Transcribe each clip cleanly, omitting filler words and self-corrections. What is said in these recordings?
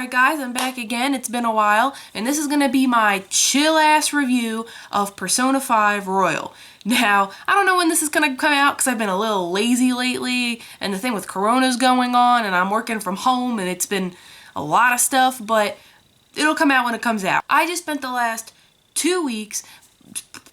Alright guys, I'm back again. It's been a while, and this is going to be my chill-ass review of Persona 5 Royal. Now, I don't know when this is going to come out because I've been a little lazy lately, and the thing with Corona's going on, and I'm working from home, and it's been a lot of stuff, but it'll come out when it comes out. I just spent the last 2 weeks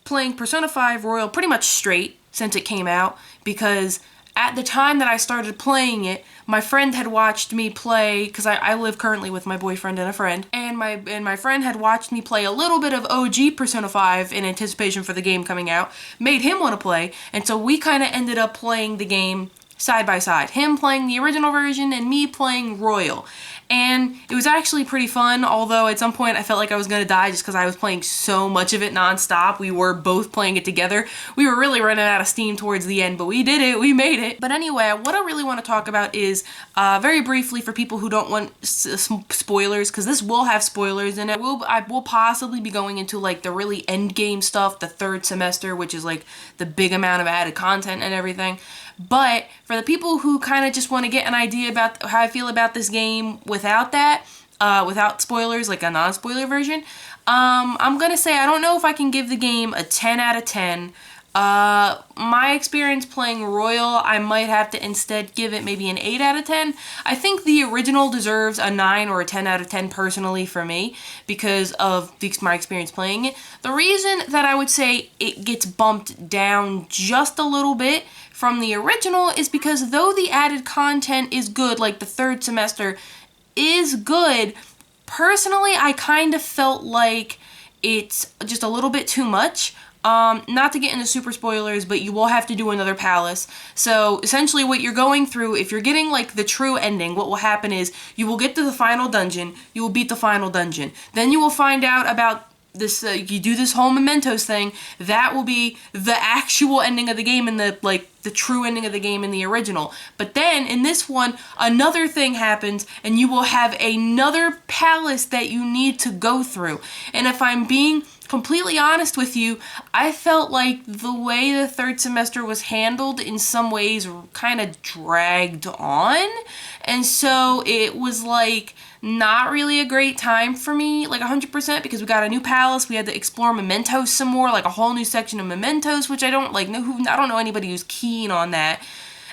playing Persona 5 Royal pretty much straight since it came out, because at the time that I started playing it, my friend had watched me play, because I live currently with my boyfriend and a friend, and my friend had watched me play a little bit of OG Persona 5 in anticipation for the game coming out, made him want to play, and so we kind of ended up playing the game side by side. Him playing the original version and me playing Royal. And it was actually pretty fun, although at some point I felt like I was gonna die just because I was playing so much of it non-stop. We were both playing it together. We were really running out of steam towards the end, but we did it, we made it. But anyway, what I really want to talk about is, very briefly for people who don't want spoilers, because this will have spoilers in it. I will possibly be going into like the really end game stuff, the third semester, which is like the big amount of added content and everything. But for the people who kind of just want to get an idea about how I feel about this game without that, without spoilers, like a non-spoiler version, I'm gonna say I don't know if I can give the game a 10 out of 10. My experience playing Royal, I might have to instead give it maybe an 8 out of 10. I think the original deserves a 9 or a 10 out of 10 personally for me because of my experience playing it. The reason that I would say it gets bumped down just a little bit from the original is because though the added content is good, like the third semester is good, personally I kind of felt like it's just a little bit too much. Not to get into super spoilers, but you will have to do another palace. So essentially what you're going through, if you're getting like the true ending, what will happen is you will get to the final dungeon, you will beat the final dungeon. Then you will find out about this, you do this whole mementos thing, that will be the actual ending of the game and the true ending of the game in the original. But then in this one, another thing happens and you will have another palace that you need to go through. And if I'm being completely honest with you, I felt like the way the third semester was handled in some ways kind of dragged on. And so it was like not really a great time for me, like 100%, because we got a new palace, we had to explore mementos some more, like a whole new section of mementos, which I don't know anybody who's keen on that.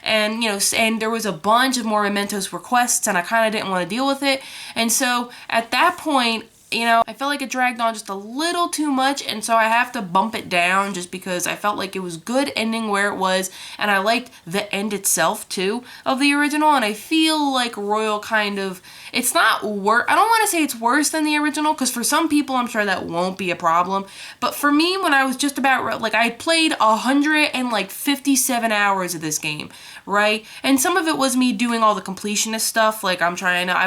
And, you know, and there was a bunch of more mementos requests, and I kind of didn't want to deal with it. And so at that point, you know, I felt like it dragged on just a little too much, and so I have to bump it down just because I felt like it was good ending where it was, and I liked the end itself, too, of the original, and I feel like Royal kind of, it's not worse, I don't want to say it's worse than the original, because for some people I'm sure that won't be a problem, but for me, when I was just about, like, I played 157 hours of this game, right, and some of it was me doing all the completionist stuff, like I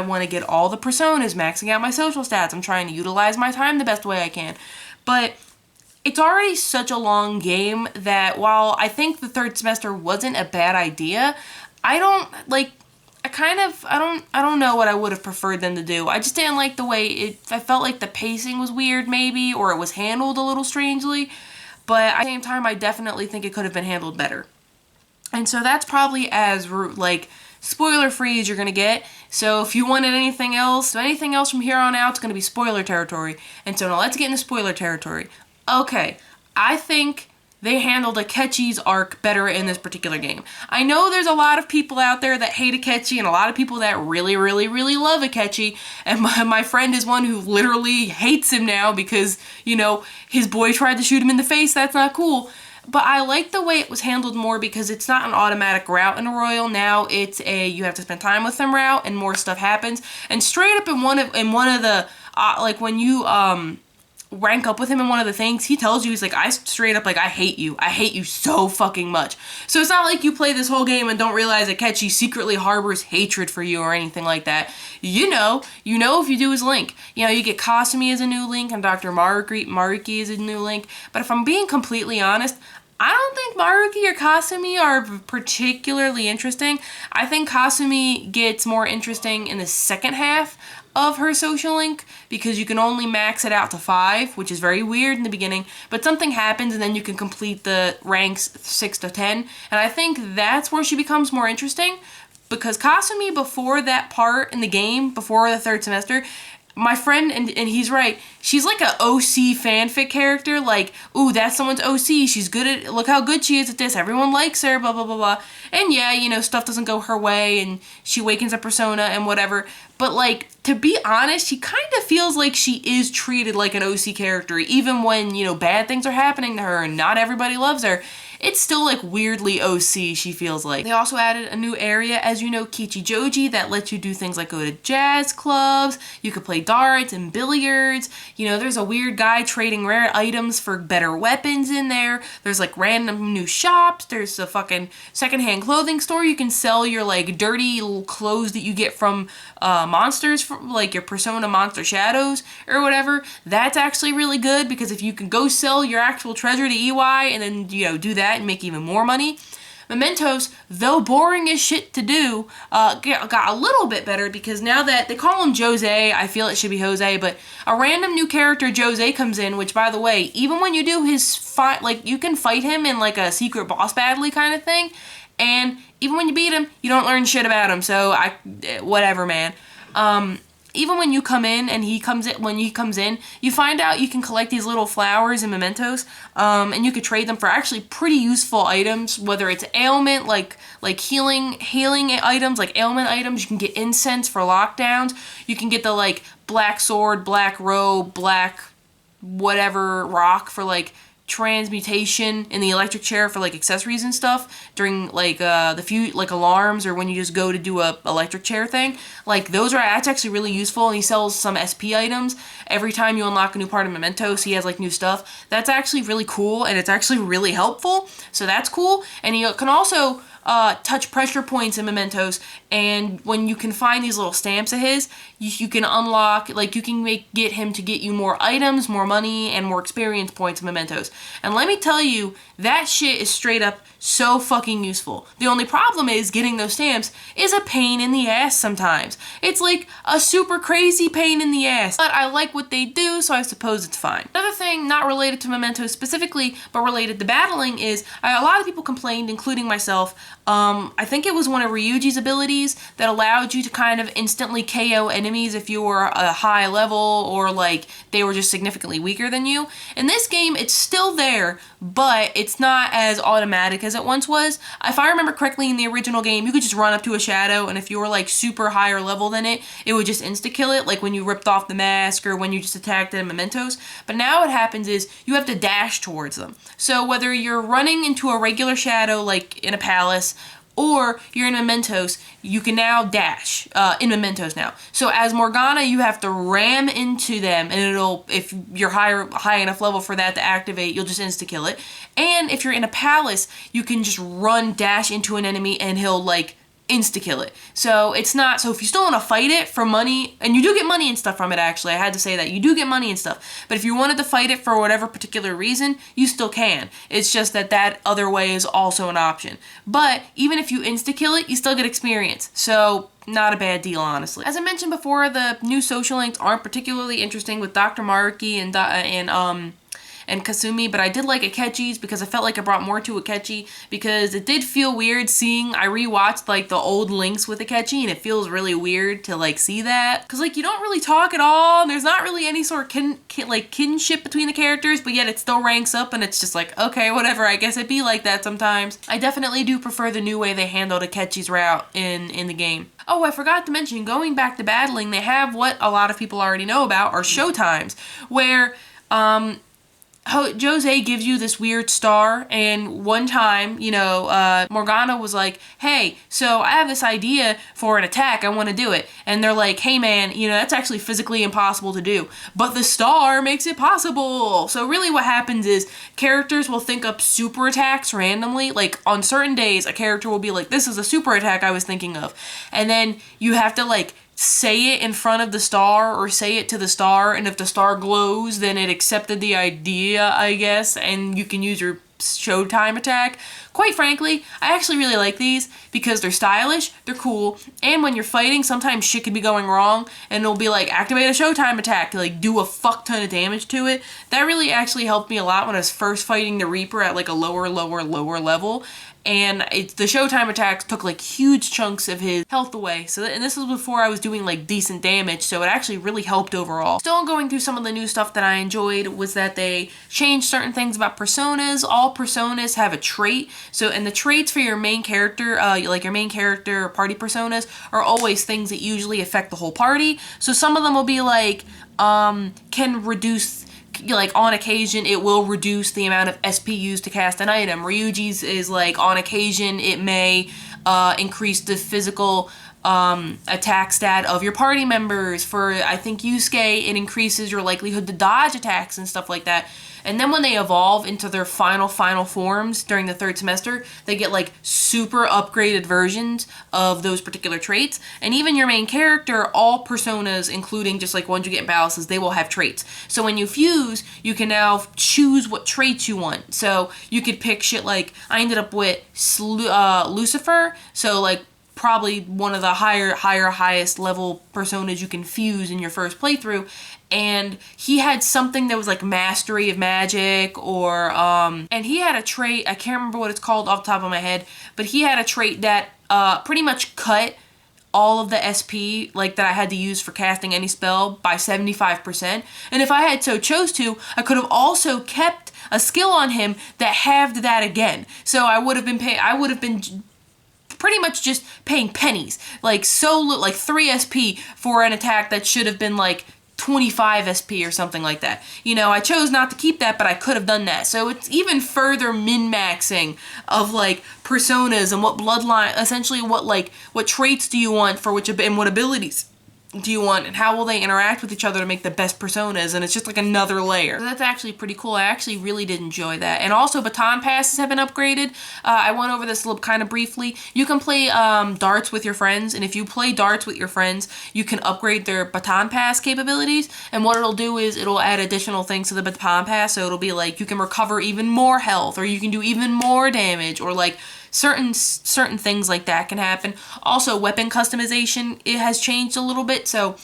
want to get all the personas, maxing out my social stats, I'm trying to utilize my time the best way I can, but it's already such a long game that while I think the third semester wasn't a bad idea, I don't know what I would have preferred them to do. I just didn't like the way I felt like the pacing was weird maybe, or it was handled a little strangely, but at the same time I definitely think it could have been handled better. And so that's probably as like spoiler free as you're gonna get. So if you wanted anything else from here on out, it's gonna be spoiler territory. And so now let's get into spoiler territory. Okay, I think they handled Akechi's arc better in this particular game. I know there's a lot of people out there that hate Akechi and a lot of people that really, really, really love Akechi. And my friend is one who literally hates him now because, you know, his boy tried to shoot him in the face. That's not cool. But I like the way it was handled more because it's not an automatic route in a Royal. Now it's you have to spend time with them route and more stuff happens. And straight up in one of the like when you rank up with him in one of the things, he tells you, he's like, I straight up, like, I hate you so fucking much. So it's not like you play this whole game and don't realize that Akechi secretly harbors hatred for you or anything like that. You know if you do his Link. You know, you get Kasumi as a new Link and Dr. Maruki is a new Link. But if I'm being completely honest, I don't think Maruki or Kasumi are particularly interesting. I think Kasumi gets more interesting in the second half of her social link because you can only max it out to 5, which is very weird in the beginning, but something happens and then you can complete the ranks 6 to 10, and I think that's where she becomes more interesting. because Kasumi, before that part in the game, before the third semester, my friend, and he's right, she's like a OC fanfic character, like, ooh, that's someone's OC, she's good at, look how good she is at this, everyone likes her, blah, blah, blah, blah. And yeah, you know, stuff doesn't go her way, and she awakens a persona and whatever, but like, to be honest, she kind of feels like she is treated like an OC character, even when, you know, bad things are happening to her and not everybody loves her. It's still like weirdly OC, she feels like. They also added a new area, as you know, Kichijoji, that lets you do things like go to jazz clubs, you could play darts and billiards, you know, there's a weird guy trading rare items for better weapons in there, there's like random new shops, there's a fucking secondhand clothing store, you can sell your like dirty clothes that you get from monsters, from like your Persona Monster Shadows or whatever. That's actually really good, because if you can go sell your actual treasure to EY and then, you know, do that and make even more money. Mementos, though boring as shit to do, got a little bit better, because now that they call him Jose, I feel it should be Jose, but a random new character, Jose, comes in, which, by the way, even when you do his fight, like, you can fight him in like a secret boss battle kind of thing, and even when you beat him, you don't learn shit about him, so whatever, man. Even when you come in and when he comes in, you find out you can collect these little flowers and mementos, and you could trade them for actually pretty useful items, whether it's ailment, like healing items, like ailment items. You can get incense for lockdowns. You can get the like black sword, black robe, black whatever rock for like transmutation, in the electric chair for like accessories and stuff during like like alarms, or when you just go to do a electric chair thing. Like that's actually really useful, and he sells some SP items every time you unlock a new part of Mementos. He has like new stuff that's actually really cool, and it's actually really helpful, so that's cool. And he can also touch pressure points in Mementos, and when you can find these little stamps of his, you can unlock, like, you can get him to get you more items, more money, and more experience points in Mementos. And let me tell you, that shit is straight up so fucking useful. The only problem is getting those stamps is a pain in the ass sometimes. It's like a super crazy pain in the ass. But I like what they do, so I suppose it's fine. Another thing not related to Mementos specifically, but related to battling, is a lot of people complained, including myself. I think it was one of Ryuji's abilities that allowed you to kind of instantly KO enemies if you were a high level, or like they were just significantly weaker than you. In this game, it's still there, but it's not as automatic as it once was. If I remember correctly, in the original game, you could just run up to a shadow, and if you were like super higher level than it, it would just insta-kill it, like when you ripped off the mask or when you just attacked it in Mementos. But now what happens is you have to dash towards them. So whether you're running into a regular shadow, like in a palace, or you're in Mementos, you can now dash in Mementos now. So as Morgana, you have to ram into them, and it'll, if you're high enough level for that to activate, you'll just insta-kill it. And if you're in a palace, you can just dash into an enemy, and he'll like insta-kill it. So it's not, so if you still want to fight it for money, and you do get money and stuff from it, actually, I had to say that, you do get money and stuff, but if you wanted to fight it for whatever particular reason, you still can. It's just that other way is also an option. But even if you insta-kill it, you still get experience. So not a bad deal, honestly. As I mentioned before, the new social links aren't particularly interesting with Dr. Maruki and Kasumi, but I did like Akechi's, because I felt like it brought more to Akechi, because it did feel weird seeing, I rewatched like the old links with Akechi, and it feels really weird to like see that, because like you don't really talk at all, and there's not really any sort of kinship between the characters, but yet it still ranks up, and it's just like, okay, whatever, I guess it'd be like that sometimes. I definitely do prefer the new way they handled Akechi's route in the game. Oh, I forgot to mention, going back to battling, they have what a lot of people already know about, are showtimes, where Jose gives you this weird star, and one time, you know, Morgana was like, hey, so I have this idea for an attack, I want to do it. And they're like, hey man, you know, that's actually physically impossible to do, but the star makes it possible. So really what happens is characters will think up super attacks randomly, like on certain days, a character will be like, this is a super attack I was thinking of. And then you have to like say it in front of the star, or say it to the star, and if the star glows, then it accepted the idea, I guess, and you can use your showtime attack. Quite frankly, I actually really like these, because they're stylish, they're cool, and when you're fighting, sometimes shit could be going wrong, and it'll be like, activate a showtime attack to like do a fuck ton of damage to it. That really actually helped me a lot when I was first fighting the Reaper at like a lower level. and the Showtime attacks took like huge chunks of his health away. So, and this was before I was doing like decent damage, so it actually really helped overall. Still going through some of the new stuff that I enjoyed was that they changed certain things about personas. All personas have a trait, so and the traits for your main character, like your main character or party personas, are always things that usually affect the whole party. So some of them will be like, can reduce, like on occasion it will reduce the amount of SP used to cast an item. Ryuji's is like on occasion it may increase the physical attack stat of your party members. For I think Yusuke, it increases your likelihood to dodge attacks and stuff like that. And then when they evolve into their final forms during the third semester, they get like super upgraded versions of those particular traits. And even your main character, all personas, including just like ones you get in balances, they will have traits. So when you fuse, you can now choose what traits you want. So you could pick shit like, I ended up with Lucifer, so like probably one of the highest level personas you can fuse in your first playthrough. And he had something that was like mastery of magic, or and he had a trait, I can't remember what it's called off the top of my head, but he had a trait that pretty much cut all of the SP like that I had to use for casting any spell by 75%. And if I had so chose to, I could have also kept a skill on him that halved that again. So I would have been pretty much just paying pennies, like like 3 SP for an attack that should have been like 25 SP or something like that. You know, I chose not to keep that, but I could have done that. So it's even further min-maxing of like personas and what bloodline, essentially what traits do you want for which, and what abilities do you want, and how will they interact with each other to make the best personas, and it's just like another layer. So that's actually pretty cool. I actually really did enjoy that. And also baton passes have been upgraded. I went over this kind of briefly. You can play darts with your friends, and if you play darts with your friends, you can upgrade their baton pass capabilities, and what it'll do is it'll add additional things to the baton pass. So it'll be like you can recover even more health, or you can do even more damage, or like certain things like that can happen. Also, weapon customization, it has changed a little bit. So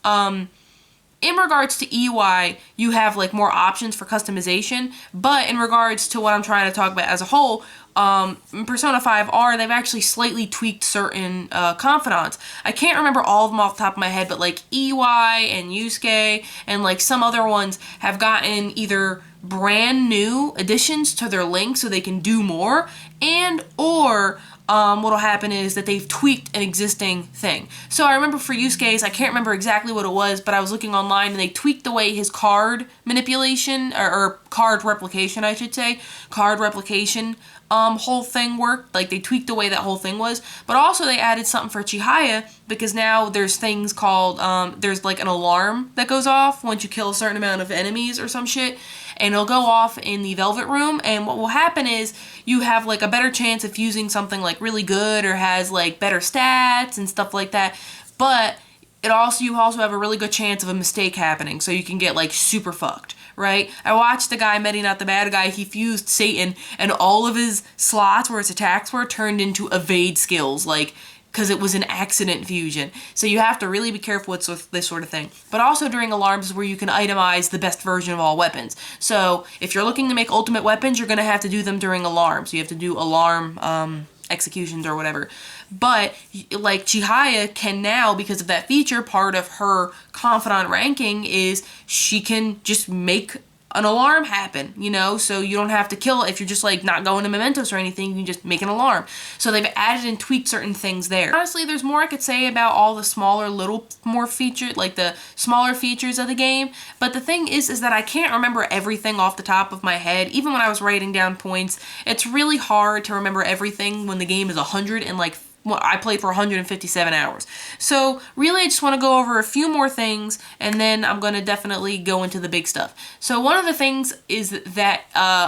in regards to EY, you have like more options for customization, but in regards to what I'm trying to talk about as a whole, in Persona 5R, they've actually slightly tweaked certain confidants. I can't remember all of them off the top of my head, but like EY and Yusuke and like some other ones have gotten either brand new additions to their link so they can do more, and or what'll happen is that they've tweaked an existing thing. So I remember for Yusuke's, I can't remember exactly what it was, but I was looking online and they tweaked the way his card manipulation, or card replication, I should say, card replication whole thing worked. Like they tweaked the way that whole thing was, but also they added something for Chihaya, because now there's things called, there's like an alarm that goes off once you kill a certain amount of enemies or some shit, and it'll go off in the Velvet Room, and what will happen is you have like a better chance of using something like really good or has like better stats and stuff like that, but you also have a really good chance of a mistake happening, so you can get like super fucked, right? I watched the guy, Medi Not the Bad Guy, he fused Satan, and all of his slots where his attacks were turned into evade skills, like, because it was an accident fusion. So you have to really be careful with this sort of thing. But also during alarms is where you can itemize the best version of all weapons. So if you're looking to make ultimate weapons, you're going to have to do them during alarms. You have to do alarm executions or whatever. But like Chihaya can now, because of that feature, part of her confidant ranking is she can just make an alarm happen, you know, so you don't have to kill it. If you're just like not going to mementos or anything, you can just make an alarm. So they've added and tweaked certain things there. Honestly, there's more I could say about all the smaller little more features, like the smaller features of the game, but the thing is that I can't remember everything off the top of my head. Even when I was writing down points, it's really hard to remember everything when the game is 100 and like, well, I played for 157 hours. So really I just want to go over a few more things, and then I'm going to definitely go into the big stuff. So one of the things is that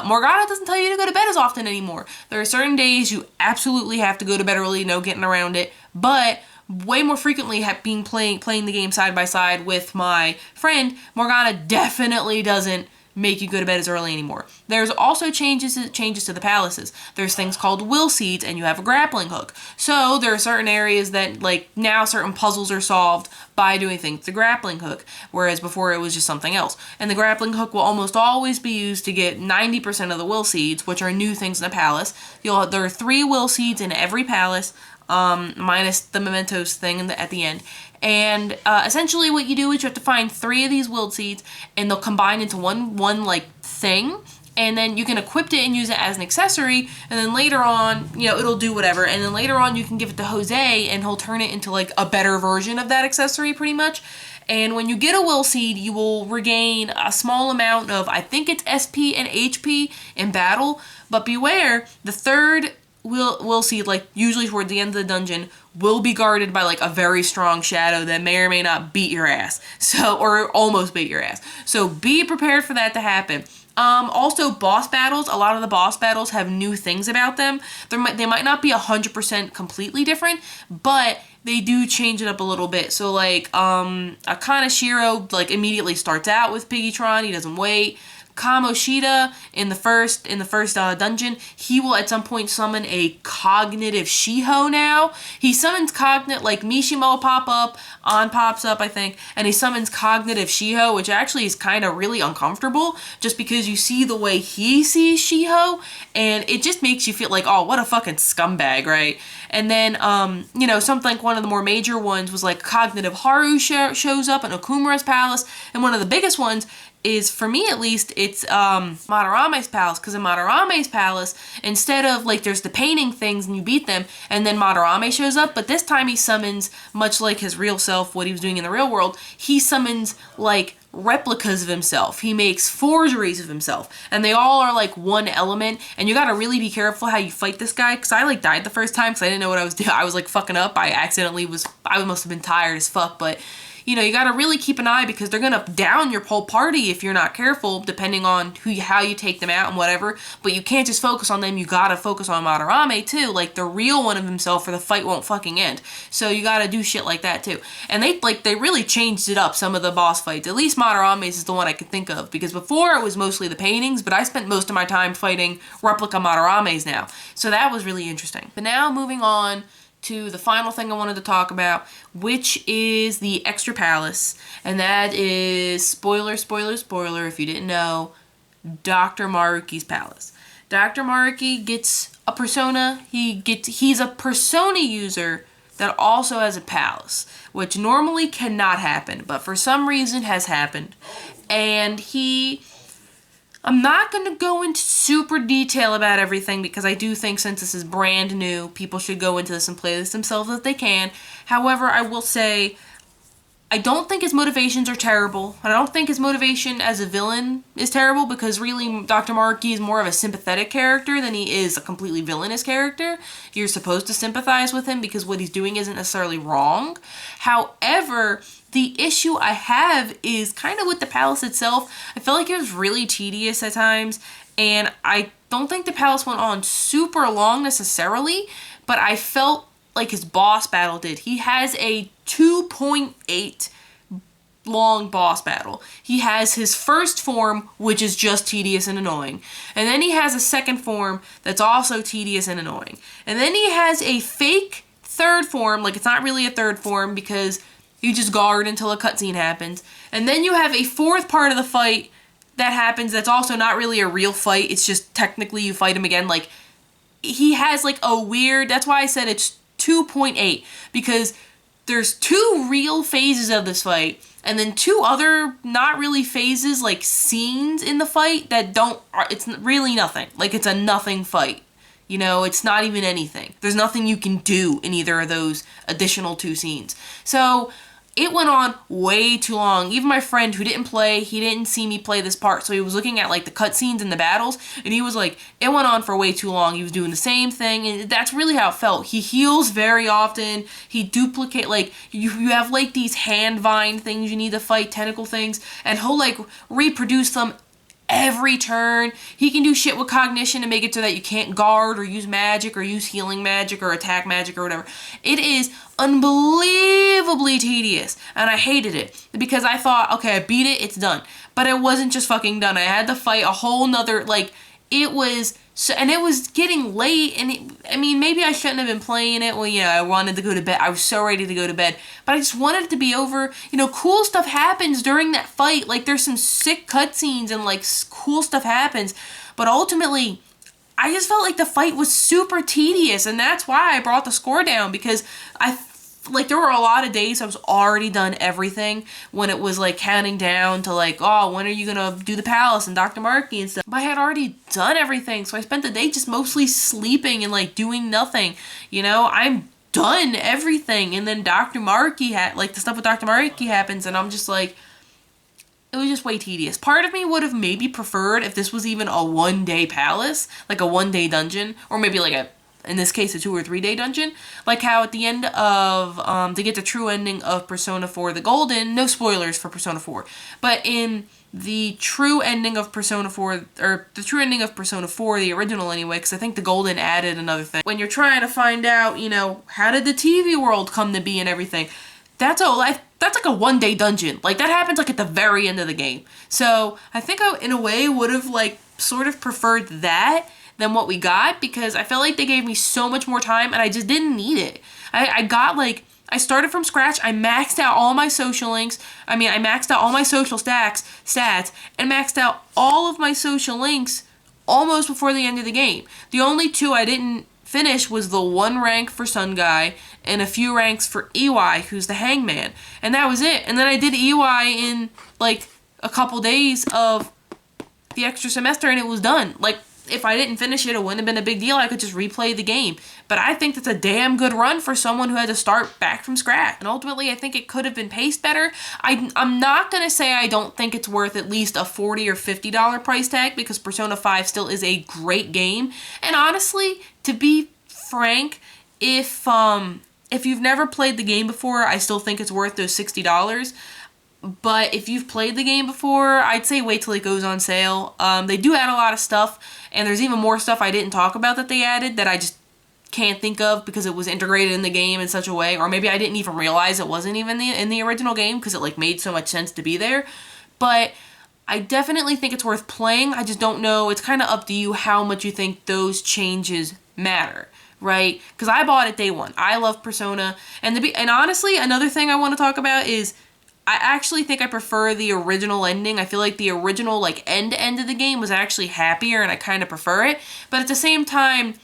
Morgana doesn't tell you to go to bed as often anymore. There are certain days you absolutely have to go to bed early, no getting around it, but way more frequently playing the game side by side with my friend, Morgana definitely doesn't make you go to bed as early anymore. There's also changes to the palaces. There's things called will seeds, and you have a grappling hook. So there are certain areas that, like, now certain puzzles are solved by doing things with the grappling hook, whereas before it was just something else. And the grappling hook will almost always be used to get 90% of the will seeds, which are new things in the palace. There are 3 will seeds in every palace, minus the mementos thing at the end. And essentially what you do is you have to find 3 of these willed seeds, and they'll combine into one like thing, and then you can equip it and use it as an accessory, and then later on, you know, it'll do whatever, and then later on you can give it to Jose, and he'll turn it into like a better version of that accessory pretty much. And when you get a will seed, you will regain a small amount of, I think it's SP and HP in battle, but beware, the 3rd will seed, like usually toward the end of the dungeon, will be guarded by like a very strong shadow that may or may not beat your ass. So, or almost beat your ass. So be prepared for that to happen. Also boss battles, a lot of the boss battles have new things about them. They might not be 100% completely different, but they do change it up a little bit. So like, Akane Shiro like immediately starts out with Piggytron, he doesn't wait. Kamoshida in the first dungeon, he will at some point summon a cognitive Shiho now. He summons like Mishima will pop up, An pops up I think, and he summons cognitive Shiho, which actually is kind of really uncomfortable just because you see the way he sees Shiho, and it just makes you feel like, oh, what a fucking scumbag, right? And then, you know, something like one of the more major ones was like cognitive Haru shows up in Okumura's palace, and one of the biggest ones is, for me at least, it's Madarame's palace, because in Madarame's palace, instead of, like, there's the painting things and you beat them, and then Madarame shows up, but this time he summons, much like his real self, what he was doing in the real world, he summons, like, replicas of himself. He makes forgeries of himself, and they all are, like, one element, and you gotta really be careful how you fight this guy, because I, like, died the first time, because I didn't know what I was doing. I was, like, fucking up. I must have been tired as fuck, but you know, you gotta really keep an eye because they're gonna down your whole party if you're not careful, depending on how you take them out and whatever. But you can't just focus on them, you gotta focus on Madarame too, like the real one of himself, or the fight won't fucking end. So you gotta do shit like that too. And they really changed it up, some of the boss fights. At least Madarame's is the one I could think of, because before it was mostly the paintings, but I spent most of my time fighting replica Madarame's now. So that was really interesting. But now moving on to the final thing I wanted to talk about, which is the extra palace, and that is, spoiler, if you didn't know, Dr. Maruki's palace. Dr. Maruki gets a persona, he's a persona user that also has a palace, which normally cannot happen, but for some reason has happened, and I'm not going to go into super detail about everything because I do think since this is brand new, people should go into this and play this themselves if they can. However, I will say, I don't think his motivations are terrible. I don't think his motivation as a villain is terrible, because really Dr. Maruki is more of a sympathetic character than he is a completely villainous character. You're supposed to sympathize with him because what he's doing isn't necessarily wrong. However, the issue I have is kind of with the palace itself. I felt like it was really tedious at times, and I don't think the palace went on super long necessarily, but I felt like his boss battle did. He has a 2.8 long boss battle. He has his first form, which is just tedious and annoying. And then he has a second form that's also tedious and annoying. And then he has a fake third form, like it's not really a third form because you just guard until a cutscene happens. And then you have a fourth part of the fight that happens that's also not really a real fight. It's just technically you fight him again. Like, he has like a weird, that's why I said it's 2.8, because there's 2 real phases of this fight, and then 2 other not really phases, like scenes in the fight that it's really nothing. Like, it's a nothing fight. You know, it's not even anything. There's nothing you can do in either of those additional 2 scenes. So it went on way too long. Even my friend who didn't play, he didn't see me play this part, so he was looking at like the cutscenes and the battles, and he was like, it went on for way too long. He was doing the same thing, and that's really how it felt. He heals very often. He duplicate, like, you have like these hand vine things you need to fight, tentacle things, and he'll like reproduce them every turn. He can do shit with cognition to make it so that you can't guard or use magic or use healing magic or attack magic or whatever. It is unbelievably tedious, and I hated it because I thought, okay, I beat it, it's done. But it wasn't just fucking done. I had to fight a whole nother, like, it was, so, and it was getting late, and I mean, maybe I shouldn't have been playing it. Well, yeah, I wanted to go to bed. I was so ready to go to bed, but I just wanted it to be over. You know, cool stuff happens during that fight. Like, there's some sick cutscenes and, like, cool stuff happens, but ultimately, I just felt like the fight was super tedious, and that's why I brought the score down, because there were a lot of days I was already done everything when it was, like, counting down to, like, oh, when are you gonna do the palace and Dr. Markey and stuff. But I had already done everything, so I spent the day just mostly sleeping and, like, doing nothing. You know, I'm done everything, and then Dr. Markey the stuff with Dr. Markey happens, and I'm just like, it was just way tedious. Part of me would have maybe preferred if this was even a one-day palace, like a one-day dungeon, or maybe like in this case, a 2 or 3 day dungeon. Like how at the end of, to get the true ending of Persona 4 The Golden, no spoilers for Persona 4, but in the true ending of Persona 4, or the true ending of Persona 4, the original anyway, because I think The Golden added another thing. When you're trying to find out, you know, how did the TV world come to be and everything, that's like a one-day dungeon. Like, that happens, like, at the very end of the game. So, I think I, in a way, would have, like, sort of preferred that than what we got, because I felt like they gave me so much more time, and I just didn't need it. I started from scratch, I maxed out all my social links, I maxed out all my social stats, and maxed out all of my social links almost before the end of the game. The only 2 I didn't finish was the 1 rank for Sun Guy, and a few ranks for EY, who's the hangman. And that was it. And then I did EY in, like, a couple days of the extra semester, and it was done. Like, if I didn't finish it, it wouldn't have been a big deal. I could just replay the game. But I think that's a damn good run for someone who had to start back from scratch. And ultimately, I think it could have been paced better. I'm not going to say I don't think it's worth at least a $40 or $50 price tag, because Persona 5 still is a great game. And honestly, to be frank, if you've never played the game before, I still think it's worth those $60. But if you've played the game before, I'd say wait till it goes on sale. They do add a lot of stuff, and there's even more stuff I didn't talk about that they added that I just can't think of because it was integrated in the game in such a way, or maybe I didn't even realize it wasn't even in the original game because it, like, made so much sense to be there. But I definitely think it's worth playing. I just don't know. It's kind of up to you how much you think those changes matter, right? Because I bought it day one. I love Persona, and honestly, another thing I want to talk about is I actually think I prefer the original ending. I feel like the original, like, end of the game was actually happier, and I kind of prefer it. But at the same time,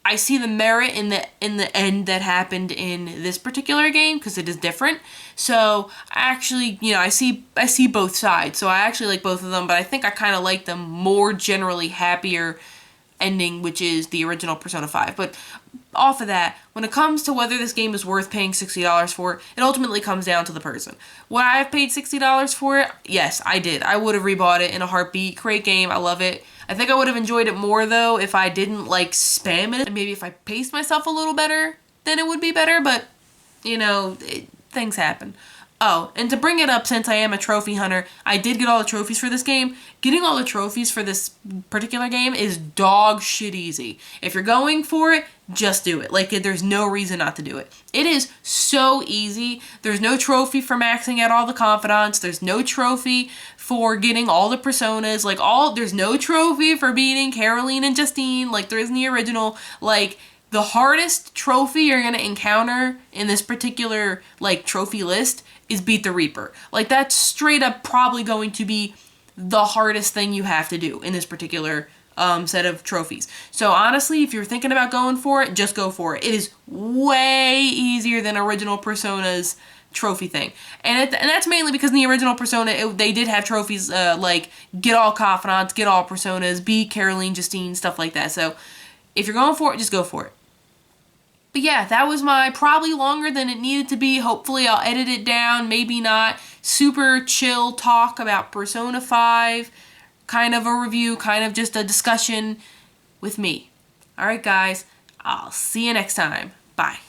I see the merit in the end that happened in this particular game, because it is different. So I actually, you know, I see both sides. So I actually like both of them, but I think I kind of like the more generally happier ending, which is the original Persona 5. But off of that, when it comes to whether this game is worth paying $60 for, it ultimately comes down to the person. Would I have paid $60 for it? Yes, I did. I would have rebought it in a heartbeat. Great game. I love it. I think I would have enjoyed it more, though, if I didn't, like, spam it. And maybe if I paced myself a little better, then it would be better. But, you know, things happen. Oh, and to bring it up, since I am a trophy hunter, I did get all the trophies for this game. Getting all the trophies for this particular game is dog shit easy. If you're going for it, just do it. Like, there's no reason not to do it. It is so easy. There's no trophy for maxing out all the confidants. There's no trophy for getting all the personas. Like, there's no trophy for beating Caroline and Justine like there is in the original. Like, the hardest trophy you're going to encounter in this particular, like, trophy list is Beat the Reaper. Like, that's straight up probably going to be the hardest thing you have to do in this particular set of trophies. So honestly, if you're thinking about going for it, just go for it. It is way easier than original Persona's trophy thing. And that's mainly because in the original Persona, they did have trophies like get all confidants, get all personas, beat Caroline, Justine, stuff like that. So if you're going for it, just go for it. But yeah, that was my probably longer than it needed to be. Hopefully I'll edit it down, maybe not. Super chill talk about Persona 5. Kind of a review, kind of just a discussion with me. Alright guys, I'll see you next time. Bye.